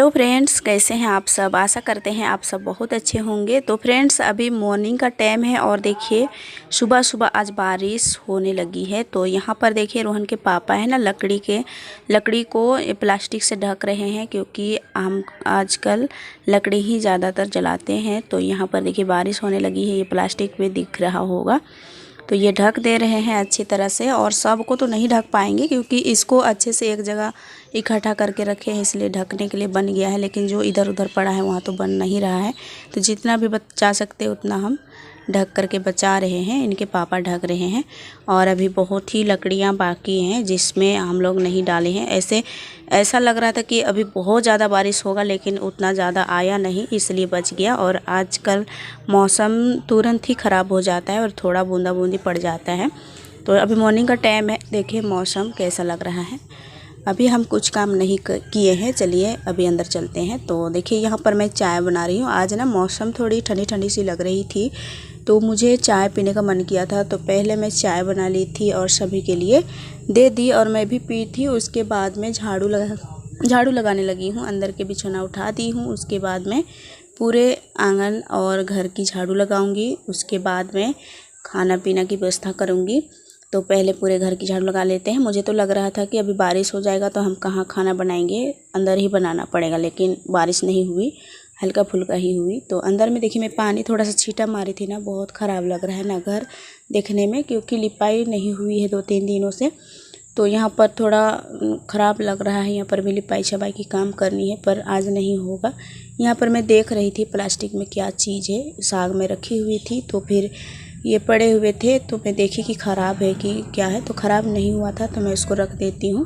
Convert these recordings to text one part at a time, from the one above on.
Hello friends, कैसे हैं आप सब। आशा करते हैं आप सब बहुत अच्छे होंगे। तो फ्रेंड्स, अभी मॉर्निंग का टाइम है और देखिए सुबह सुबह आज बारिश होने लगी है। तो यहाँ पर देखिए रोहन के पापा है ना लकड़ी को प्लास्टिक से ढक रहे हैं, क्योंकि हम आजकल लकड़ी ही ज़्यादातर जलाते हैं। तो यहाँ पर देखिए बारिश होने लगी है, ये प्लास्टिक में दिख रहा होगा। तो ये ढक दे रहे हैं अच्छी तरह से, और सब को तो नहीं ढक पाएंगे क्योंकि इसको अच्छे से एक जगह इकट्ठा करके रखे हैं, इसलिए ढकने के लिए बन गया है। लेकिन जो इधर उधर पड़ा है वहाँ तो बन नहीं रहा है। तो जितना भी बचा सकते उतना हम ढक करके बचा रहे हैं। इनके पापा ढक रहे हैं। और अभी बहुत ही लकड़ियाँ बाकी हैं जिसमें हम लोग नहीं डाले हैं। ऐसा लग रहा था कि अभी बहुत ज़्यादा बारिश होगा, लेकिन उतना ज़्यादा आया नहीं, इसलिए बच गया। और आजकल मौसम तुरंत ही ख़राब हो जाता है और थोड़ा बूंदा बूंदी पड़ जाता है। तो अभी मॉर्निंग का टाइम है, देखिए मौसम कैसा लग रहा है। अभी हम कुछ काम नहीं किए हैं, चलिए अभी अंदर चलते हैं। तो देखिए यहाँ पर मैं चाय बना रही हूँ। आज ना मौसम थोड़ी ठंडी ठंडी सी लग रही थी, तो मुझे चाय पीने का मन किया था। तो पहले मैं चाय बना ली थी और सभी के लिए दे दी, और मैं भी पी थी। उसके बाद में झाड़ू लगाने लगी हूँ, अंदर के बिछौना उठा दी हूँ। उसके बाद में पूरे आंगन और घर की झाड़ू लगाऊंगी। उसके बाद में खाना पीना की व्यवस्था करूँगी। तो पहले पूरे घर की झाड़ू लगा लेते हैं। मुझे तो लग रहा था कि अभी बारिश हो जाएगा तो हम कहाँ खाना बनाएंगे, अंदर ही बनाना पड़ेगा। लेकिन बारिश नहीं हुई, हल्का फुल्का ही हुई। तो अंदर में देखिए मैं पानी थोड़ा सा छींटा मारी थी ना, बहुत ख़राब लग रहा है ना घर देखने में, क्योंकि लिपाई नहीं हुई है 2-3 दिनों से। तो यहाँ पर थोड़ा ख़राब लग रहा है। यहाँ पर भी लिपाई छपाई की काम करनी है, पर आज नहीं होगा। यहाँ पर मैं देख रही थी प्लास्टिक में क्या चीज़ है, साग में रखी हुई थी। तो फिर ये पड़े हुए थे, तो मैं देखी कि ख़राब है कि क्या है। तो ख़राब नहीं हुआ था तो मैं इसको रख देती हूँ।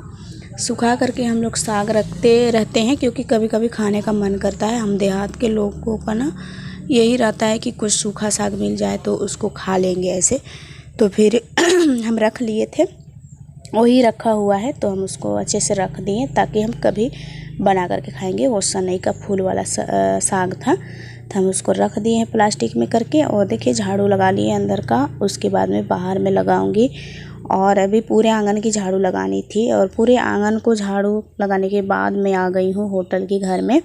सुखा करके हम लोग साग रखते रहते हैं, क्योंकि कभी कभी खाने का मन करता है। हम देहात के लोगों का ना यही रहता है कि कुछ सूखा साग मिल जाए तो उसको खा लेंगे ऐसे। तो फिर हम रख लिए थे, वही रखा हुआ है। तो हम उसको अच्छे से रख दिए ताकि हम कभी बना करके खाएंगे। वो सनई का फूल वाला साग था, तो हम उसको रख दिए हैं प्लास्टिक में करके। और देखिए झाड़ू लगा लिए अंदर का, उसके बाद में बाहर में लगाऊंगी। और अभी पूरे आंगन की झाड़ू लगानी थी, और पूरे आंगन को झाड़ू लगाने के बाद मैं आ गई हूँ होटल के घर में।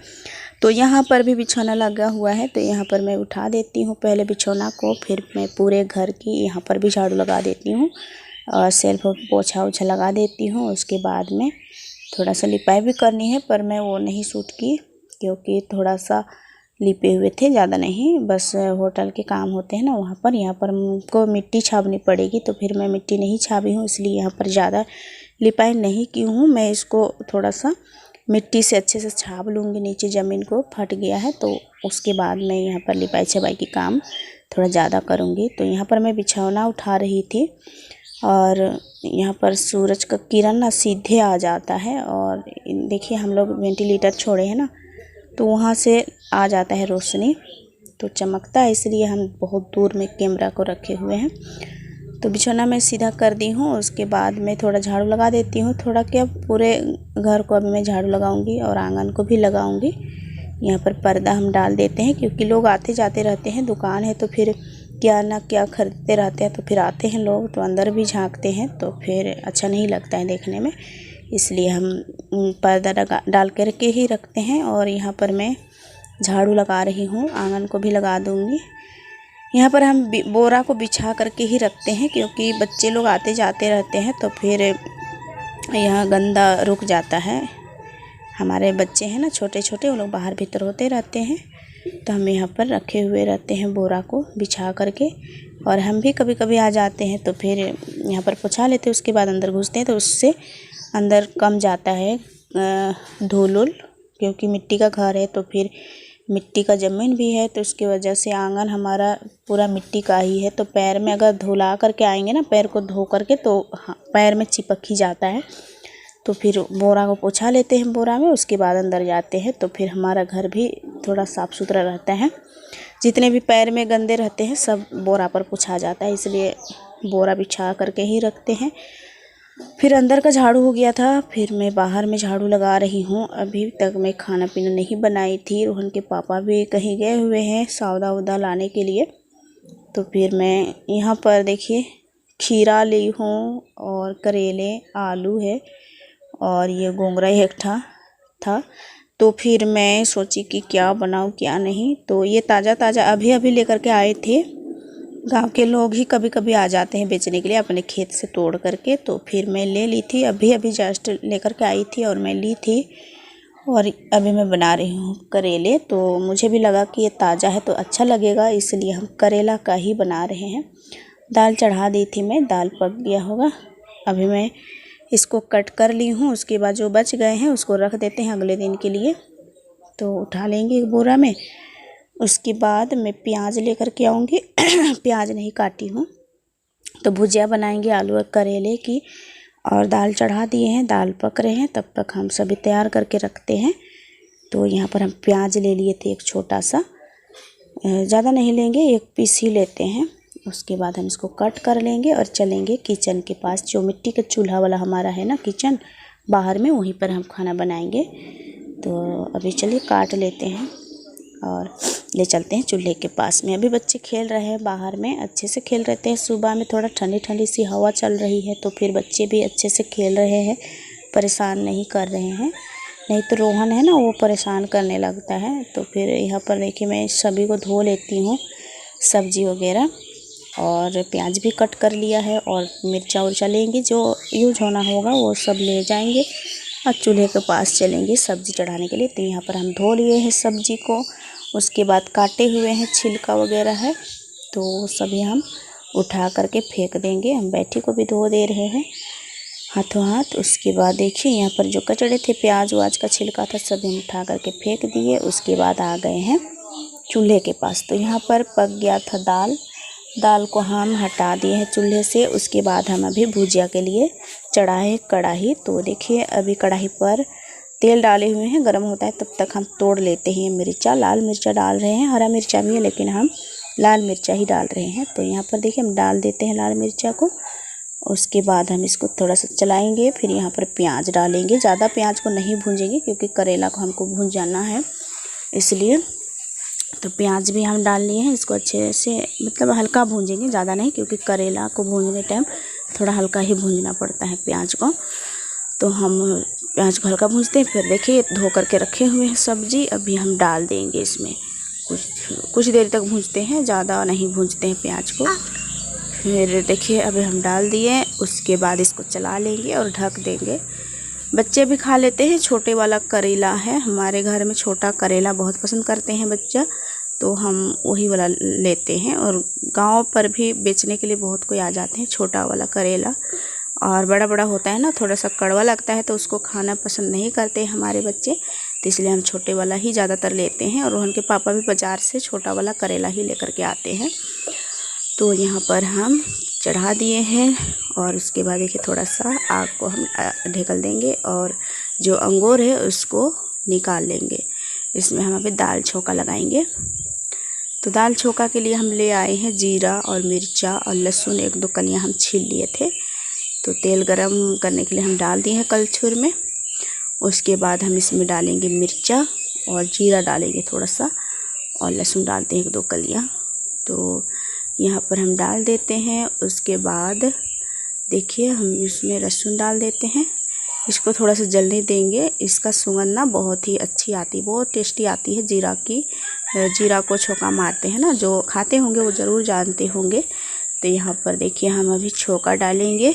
तो यहाँ पर भी बिछौना लगा हुआ है, तो यहाँ पर मैं उठा देती हूँ पहले बिछौना को, फिर मैं पूरे घर की यहाँ पर भी झाड़ू लगा देती हूँ और सेल्फ पोछा ओछा लगा देती हूँ। उसके बाद में थोड़ा सा लिपाई भी करनी है, पर मैं वो नहीं सूट की, क्योंकि थोड़ा सा लिपे हुए थे, ज़्यादा नहीं। बस होटल के काम होते हैं ना वहाँ पर, यहाँ पर हमको मिट्टी छापनी पड़ेगी। तो फिर मैं मिट्टी नहीं छापी हूँ, इसलिए यहाँ पर ज़्यादा लिपाई नहीं की हूँ। मैं इसको थोड़ा सा मिट्टी से अच्छे से छाप लूँगी, नीचे ज़मीन को फट गया है। तो उसके बाद मैं यहाँ पर लिपाई छपाई की काम थोड़ा ज़्यादा करूँगी। तो यहाँ पर मैं बिछौना उठा रही थी, और यहाँ पर सूरज का किरण ना सीधे आ जाता है। और देखिए हम लोग वेंटिलेटर छोड़े हैं ना, तो वहाँ से आ जाता है रोशनी, तो चमकता है, इसलिए हम बहुत दूर में कैमरा को रखे हुए हैं। तो बिछौना मैं सीधा कर दी हूँ। उसके बाद मैं थोड़ा झाड़ू लगा देती हूँ, थोड़ा क्या पूरे घर को अभी मैं झाड़ू लगाऊंगी और आंगन को भी लगाऊंगी। यहाँ पर पर्दा हम डाल देते हैं, क्योंकि लोग आते जाते रहते हैं, दुकान है तो फिर क्या ना क्या खरीदते रहते हैं। तो फिर आते हैं लोग तो अंदर भी झांकते हैं, तो फिर अच्छा नहीं लगता है देखने में, इसलिए हम पर्दा डाल करके ही रखते हैं। और यहाँ पर मैं झाड़ू लगा रही हूँ, आंगन को भी लगा दूँगी। यहाँ पर हम बोरा को बिछा करके ही रखते हैं, क्योंकि बच्चे लोग आते जाते रहते हैं, तो फिर यहाँ गंदा रुक जाता है। हमारे बच्चे हैं ना छोटे छोटे, वो लोग बाहर भीतर होते रहते हैं, तो हम यहाँ पर रखे हुए रहते हैं बोरा को बिछा करके। और हम भी कभी कभी आ जाते हैं तो फिर यहाँ पर पोछा लेते हैं, उसके बाद अंदर घुसते हैं, तो उससे अंदर कम जाता है धूल उल, क्योंकि मिट्टी का घर है। तो फिर मिट्टी का ज़मीन भी है, तो उसकी वजह से आंगन हमारा पूरा मिट्टी का ही है। तो पैर में अगर धुला करके आएंगे ना, पैर को धो करके, तो पैर में चिपक ही जाता है। तो फिर बोरा को पोछा लेते हैं बोरा में, उसके बाद अंदर जाते हैं, तो फिर हमारा घर भी थोड़ा साफ़ सुथरा रहता है। जितने भी पैर में गंदे रहते हैं सब बोरा पर पोछा जाता है, इसलिए बोरा बिछा करके ही रखते हैं। फिर अंदर का झाड़ू हो गया था, फिर मैं बाहर में झाड़ू लगा रही हूँ। अभी तक मैं खाना पीना नहीं बनाई थी, रोहन के पापा भी कहीं गए हुए हैं सौदा उदा लाने के लिए। तो फिर मैं यहाँ पर देखिए खीरा ली हूँ, और करेले, आलू है, और ये गोंगरा एक था। तो फिर मैं सोची कि क्या बनाऊँ क्या नहीं। तो ये ताज़ा ताज़ा अभी अभी लेकर के आए थे। गांव के लोग ही कभी कभी आ जाते हैं बेचने के लिए अपने खेत से तोड़ करके। तो फिर मैं ले ली थी, अभी अभी जस्ट लेकर के आई थी और मैं ली थी। और अभी मैं बना रही हूँ करेले। तो मुझे भी लगा कि ये ताज़ा है तो अच्छा लगेगा, इसलिए हम करेला का ही बना रहे हैं। दाल चढ़ा दी थी मैं, दाल पक गया होगा। अभी मैं इसको कट कर ली हूँ। उसके बाद जो बच गए हैं उसको रख देते हैं अगले दिन के लिए। तो उठा लेंगे एक बोरा में। उसके बाद मैं प्याज लेकर के आऊँगी प्याज नहीं काटी हूँ। तो भुजिया बनाएंगे आलू और करेले की। और दाल चढ़ा दिए हैं, दाल पक रहे हैं, तब तक हम सभी तैयार करके रखते हैं। तो यहाँ पर हम प्याज ले लिए थे एक छोटा सा, ज़्यादा नहीं लेंगे, एक पीस ही लेते हैं। उसके बाद हम इसको कट कर लेंगे और चलेंगे किचन के पास। जो मिट्टी का चूल्हा वाला हमारा है ना किचन बाहर में, वहीं पर हम खाना बनाएंगे। तो अभी चलिए काट लेते हैं और ले चलते हैं चूल्हे के पास में। अभी बच्चे खेल रहे हैं बाहर में, अच्छे से खेल रहे थे। सुबह में थोड़ा ठंडी ठंडी सी हवा चल रही है तो फिर बच्चे भी अच्छे से खेल रहे हैं, परेशान नहीं कर रहे हैं। नहीं तो रोहन है ना, वो परेशान करने लगता है। तो फिर यहाँ पर देखिए मैं सभी को धो लेती हूँ, सब्जी वगैरह, और प्याज भी कट कर लिया है। और मिर्चा उर्चा लेंगे, जो यूज होना होगा वो सब ले जाएंगे और चूल्हे के पास चलेंगे सब्ज़ी चढ़ाने के लिए। तो यहाँ पर हम धो लिए हैं सब्ज़ी को। उसके बाद काटे हुए हैं, छिलका वगैरह है, तो वो सभी हम उठा करके फेंक देंगे। हम बैठी को भी धो दे रहे हैं हाथों हाथ। उसके बाद देखिए यहाँ पर जो कचड़े थे, प्याज वाज का छिलका था, सभी हम उठा करके फेंक दिए। उसके बाद आ गए हैं चूल्हे के पास। तो यहाँ पर पक गया था दाल, दाल को हम हटा दिए हैं चूल्हे से। उसके बाद हम अभी भुजिया के लिए चढ़ाए कढ़ाई। तो देखिए अभी कढ़ाई पर तेल डाले हुए हैं, गर्म होता है तब तक हम तोड़ लेते हैं मिर्चा। लाल मिर्चा डाल रहे हैं, हरा मिर्चा भी है लेकिन हम लाल मिर्चा ही डाल रहे हैं। तो यहाँ पर देखिए हम डाल देते हैं लाल मिर्चा को। उसके बाद हम इसको थोड़ा सा चलाएंगे। फिर यहाँ पर प्याज डालेंगे, ज़्यादा प्याज को नहीं भूंजेंगे क्योंकि करेला को हमको भून जाना है इसलिए। तो प्याज भी हम डाल लिए हैं, इसको अच्छे से मतलब हल्का भूंजेंगे, ज़्यादा नहीं, क्योंकि करेला को भूनने टाइम थोड़ा हल्का ही भूंजना पड़ता है प्याज को। तो हम प्याज को हल्का भूंजते हैं। फिर देखिए धो करके रखे हुए हैं सब्ज़ी, अभी हम डाल देंगे इसमें। कुछ देर तक भूंजते हैं, ज़्यादा नहीं भूंजते हैं प्याज को। फिर देखिए अभी हम डाल दिए। उसके बाद इसको चला लेंगे और ढक देंगे। बच्चे भी खा लेते हैं, छोटे वाला करेला है हमारे घर में, छोटा करेला बहुत पसंद करते हैं बच्चा, तो हम वही वाला लेते हैं। और गांव पर भी बेचने के लिए बहुत कोई आ जाते हैं छोटा वाला करेला। और बड़ा बड़ा होता है ना, थोड़ा सा कड़वा लगता है तो उसको खाना पसंद नहीं करते हमारे बच्चे, तो इसलिए हम छोटे वाला ही ज़्यादातर लेते हैं। और रोहन के पापा भी बाज़ार से छोटा वाला करेला ही लेकर के आते हैं। तो यहाँ पर हम चढ़ा दिए हैं। और उसके बाद देखिए थोड़ा सा आग को हम ढेकल देंगे और जो अंगूर है उसको निकाल लेंगे। इसमें हम अभी दाल छौंका लगाएंगे। तो दाल छौंका के लिए हम ले आए हैं जीरा और मिर्चा और लहसुन, एक दो कलियाँ हम छील लिए थे। तो तेल गरम करने के लिए हम डाल दिए हैं कलछुल में। उसके बाद हम इसमें डालेंगे मिर्चा और जीरा डालेंगे थोड़ा सा, और लहसुन डालते हैं एक दो कलियाँ। तो यहाँ पर हम डाल देते हैं। उसके बाद देखिए हम इसमें लहसुन डाल देते हैं, इसको थोड़ा सा जलने देंगे। इसका सुगंध ना बहुत ही अच्छी आती है, बहुत टेस्टी आती है जीरा की। जीरा को छौंका मारते हैं ना, जो खाते होंगे वो ज़रूर जानते होंगे। तो यहाँ पर देखिए हम अभी छौंका डालेंगे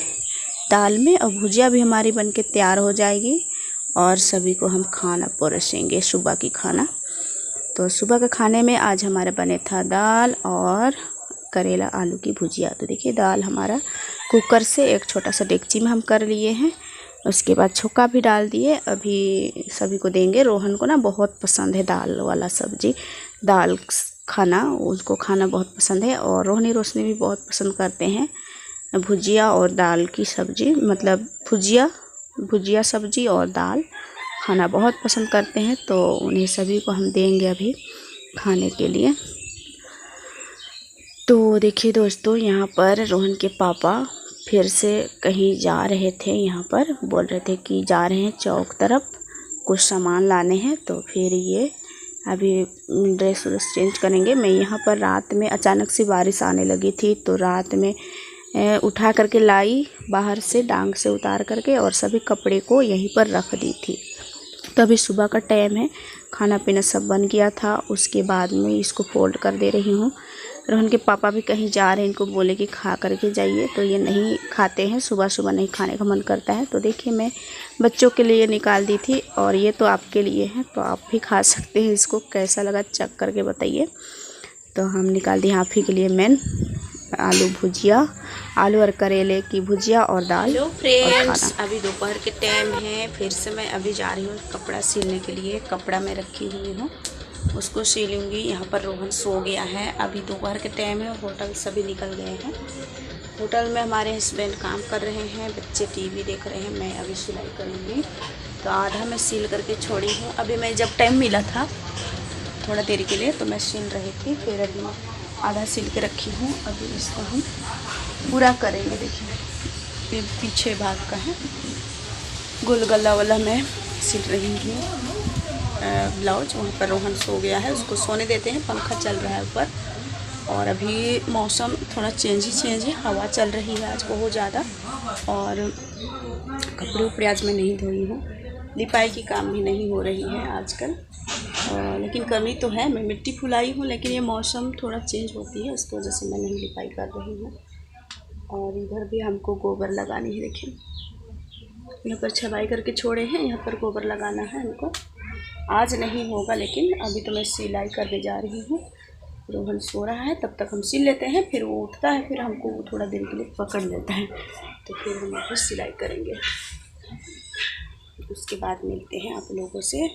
दाल में, और भुजिया भी हमारी बनके तैयार हो जाएगी। और सभी को हम खाना परोसेंगे, सुबह की खाना। तो सुबह के खाने में आज हमारा बने था दाल और करेला आलू की भुजिया। तो देखिए दाल हमारा कुकर से एक छोटा सा डेगची में हम कर लिए हैं। उसके बाद छौंका भी डाल दिए, अभी सभी को देंगे। रोहन को ना बहुत पसंद है दाल वाला सब्जी, दाल खाना, उसको खाना बहुत पसंद है। और रोहनी रोशनी भी बहुत पसंद करते हैं भुजिया और दाल की सब्ज़ी, मतलब भुजिया सब्ज़ी और दाल खाना बहुत पसंद करते हैं। तो उन्हें सभी को हम देंगे अभी खाने के लिए। तो देखिए दोस्तों, यहाँ पर रोहन के पापा फिर से कहीं जा रहे थे, यहाँ पर बोल रहे थे कि जा रहे हैं चौक तरफ, कुछ सामान लाने हैं। तो फिर ये अभी ड्रेस व्रेस चेंज करेंगे। मैं यहाँ पर रात में अचानक से बारिश आने लगी थी, तो रात में उठा करके लाई बाहर से, डांग से उतार करके, और सभी कपड़े को यहीं पर रख दी थी। तो अभी सुबह का टाइम है, खाना पीना सब बन गया था। उसके बाद में इसको फोल्ड कर दे रही हूँ। रोहन के पापा भी कहीं जा रहे हैं, इनको बोले कि खा करके जाइए, तो ये नहीं खाते हैं, सुबह सुबह नहीं खाने का मन करता है। तो देखिए मैं बच्चों के लिए निकाल दी थी और ये तो आपके लिए है, तो आप भी खा सकते हैं इसको। कैसा लगा चेक करके बताइए। तो हम निकाल दिए आप ही के लिए मैन आलू भुजिया, आलू और करेले की भुजिया और दाल। हेलो फ्रेंड्स, अभी दोपहर के टाइम है। फिर से मैं अभी जा रही हूँ कपड़ा सिलने के लिए। कपड़ा मैं रखी हुई हूँ, उसको सिलूँगी। यहाँ पर रोहन सो गया है। अभी दोपहर के टाइम है, होटल सभी निकल गए हैं। होटल में हमारे हस्बैंड काम कर रहे हैं, बच्चे टीवी देख रहे हैं। मैं अभी सिलाई करूँगी। तो आधा मैं सिल करके छोड़ी हूँ। अभी मैं जब टाइम मिला था थोड़ा देर के लिए तो मैं सिल रही थी, फिर अभी आधा सिल के रखी हूँ। अभी इसको हम पूरा करेंगे। देखिए ये पीछे भाग का है, गोल गला वाला मैं सिल रही हूँ ब्लाउज। वहाँ पर रोहन सो गया है, उसको सोने देते हैं। पंखा चल रहा है ऊपर। और अभी मौसम थोड़ा चेंज है, हवा चल रही है आज बहुत ज़्यादा। और कपड़े उपड़े आज मैं नहीं धोई हूँ, लिपाई की काम भी नहीं हो रही है आजकल। लेकिन कमी तो है, मैं मिट्टी फुलाई हूँ, लेकिन ये मौसम थोड़ा चेंज होती है, उसकी वजह से मैं नहीं लिपाई कर रही हूँ। और इधर भी हमको गोबर लगानी है। देखिए यहाँ पर छबाई करके छोड़े हैं, यहाँ पर गोबर लगाना है हमको। आज नहीं होगा, लेकिन अभी तो मैं सिलाई करने जा रही हूँ। रोहन सो रहा है, तब तक हम सिल लेते हैं। फिर वो उठता है, फिर हमको वो थोड़ा देर के लिए पकड़ लेता है, तो फिर हम फिर सिलाई करेंगे। उसके बाद मिलते हैं आप लोगों से।